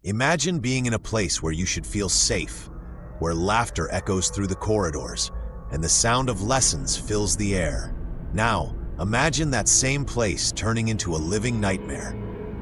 Imagine being in a place where you should feel safe, where laughter echoes through the corridors, and the sound of lessons fills the air. Now, imagine that same place turning into a living nightmare,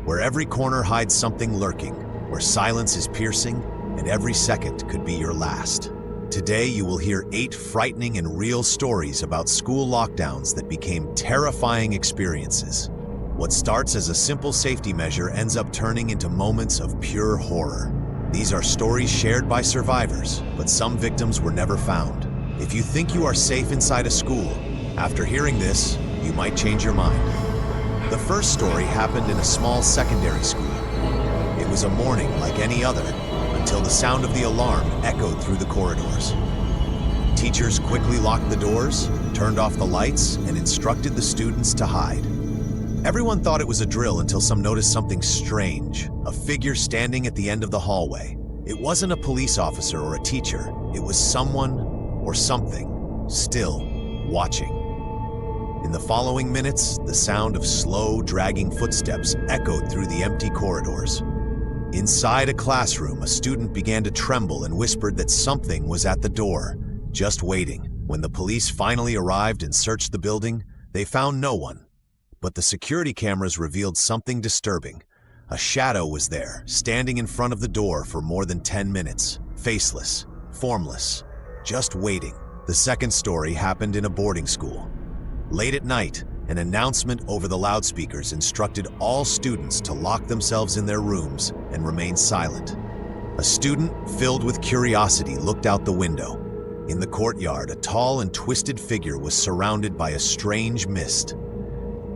where every corner hides something lurking, where silence is piercing, and every second could be your last. Today, you will hear 8 frightening and real stories about school lockdowns that became terrifying experiences. What starts as a simple safety measure ends up turning into moments of pure horror. These are stories shared by survivors, but some victims were never found. If you think you are safe inside a school, after hearing this, you might change your mind. The first story happened in a small secondary school. It was a morning like any other, until the sound of the alarm echoed through the corridors. Teachers quickly locked the doors, turned off the lights, and instructed the students to hide. Everyone thought it was a drill until some noticed something strange, a figure standing at the end of the hallway. It wasn't a police officer or a teacher. It was someone or something still watching. In the following minutes, the sound of slow, dragging footsteps echoed through the empty corridors. Inside a classroom, a student began to tremble and whispered that something was at the door, just waiting. When the police finally arrived and searched the building, they found no one. But the security cameras revealed something disturbing. A shadow was there, standing in front of the door for more than 10 minutes, faceless, formless, just waiting. The second story happened in a boarding school. Late at night, an announcement over the loudspeakers instructed all students to lock themselves in their rooms and remain silent. A student, filled with curiosity, looked out the window. In the courtyard, a tall and twisted figure was surrounded by a strange mist.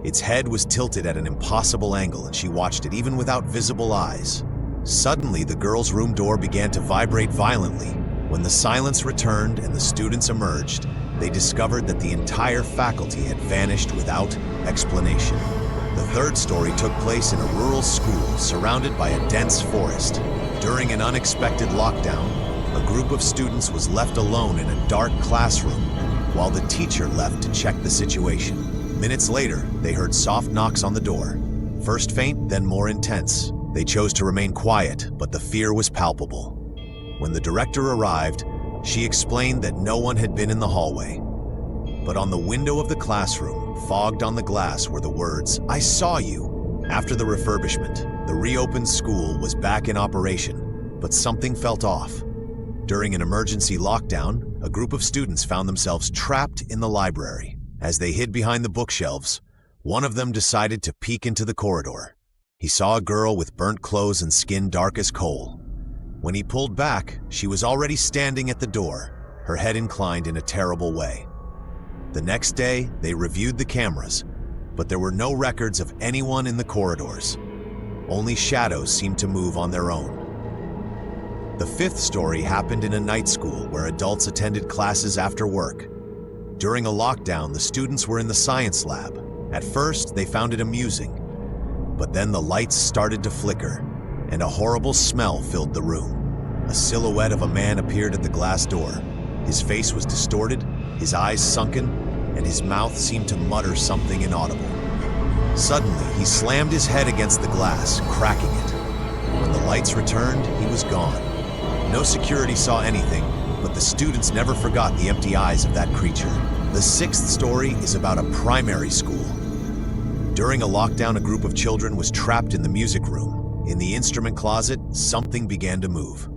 Its head was tilted at an impossible angle, and she watched it even without visible eyes. Suddenly, the girls' room door began to vibrate violently. When the silence returned and the students emerged, they discovered that the entire faculty had vanished without explanation. The third story took place in a rural school surrounded by a dense forest. During an unexpected lockdown, a group of students was left alone in a dark classroom while the teacher left to check the situation. Minutes later, they heard soft knocks on the door. First faint, then more intense. They chose to remain quiet, but the fear was palpable. When the director arrived, she explained that no one had been in the hallway. But on the window of the classroom, fogged on the glass, were the words, "I saw you." After the refurbishment, the reopened school was back in operation, but something felt off. During an emergency lockdown, a group of students found themselves trapped in the library. As they hid behind the bookshelves, one of them decided to peek into the corridor. He saw a girl with burnt clothes and skin dark as coal. When he pulled back, she was already standing at the door, her head inclined in a terrible way. The next day, they reviewed the cameras, but there were no records of anyone in the corridors. Only shadows seemed to move on their own. The fifth story happened in a night school where adults attended classes after work. During a lockdown, the students were in the science lab. At first, they found it amusing, but then the lights started to flicker, and a horrible smell filled the room. A silhouette of a man appeared at the glass door. His face was distorted, his eyes sunken, and his mouth seemed to mutter something inaudible. Suddenly, he slammed his head against the glass, cracking it. When the lights returned, he was gone. No security saw anything, but the students never forgot the empty eyes of that creature. The sixth story is about a primary school. During a lockdown, a group of children was trapped in the music room. In the instrument closet, something began to move.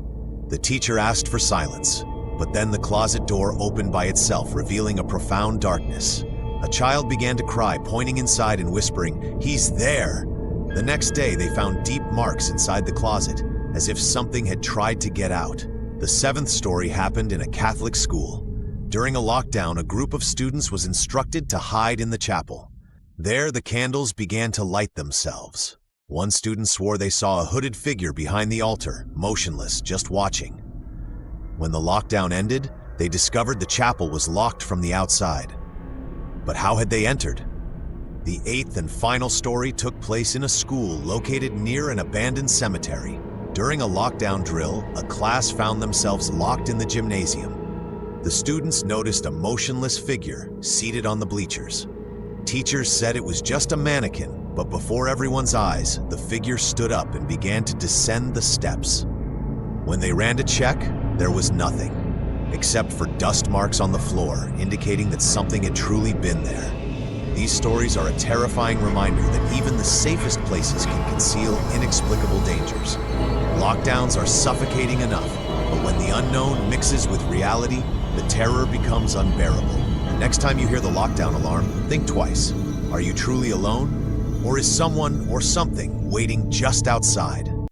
The teacher asked for silence, but then the closet door opened by itself, revealing a profound darkness. A child began to cry, pointing inside and whispering, "He's there!" The next day, they found deep marks inside the closet, as if something had tried to get out. The seventh story happened in a Catholic school. During a lockdown, a group of students was instructed to hide in the chapel. There, the candles began to light themselves. One student swore they saw a hooded figure behind the altar, motionless, just watching. When the lockdown ended, they discovered the chapel was locked from the outside. But how had they entered? The eighth and final story took place in a school located near an abandoned cemetery. During a lockdown drill, a class found themselves locked in the gymnasium. The students noticed a motionless figure seated on the bleachers. Teachers said it was just a mannequin, But before everyone's eyes, the figure stood up and began to descend the steps. When they ran to check, there was nothing, except for dust marks on the floor, indicating that something had truly been there. These stories are a terrifying reminder that even the safest places can conceal inexplicable dangers. Lockdowns are suffocating enough, but when the unknown mixes with reality, the terror becomes unbearable. Next time you hear the lockdown alarm, think twice. Are you truly alone? Or is someone or something waiting just outside?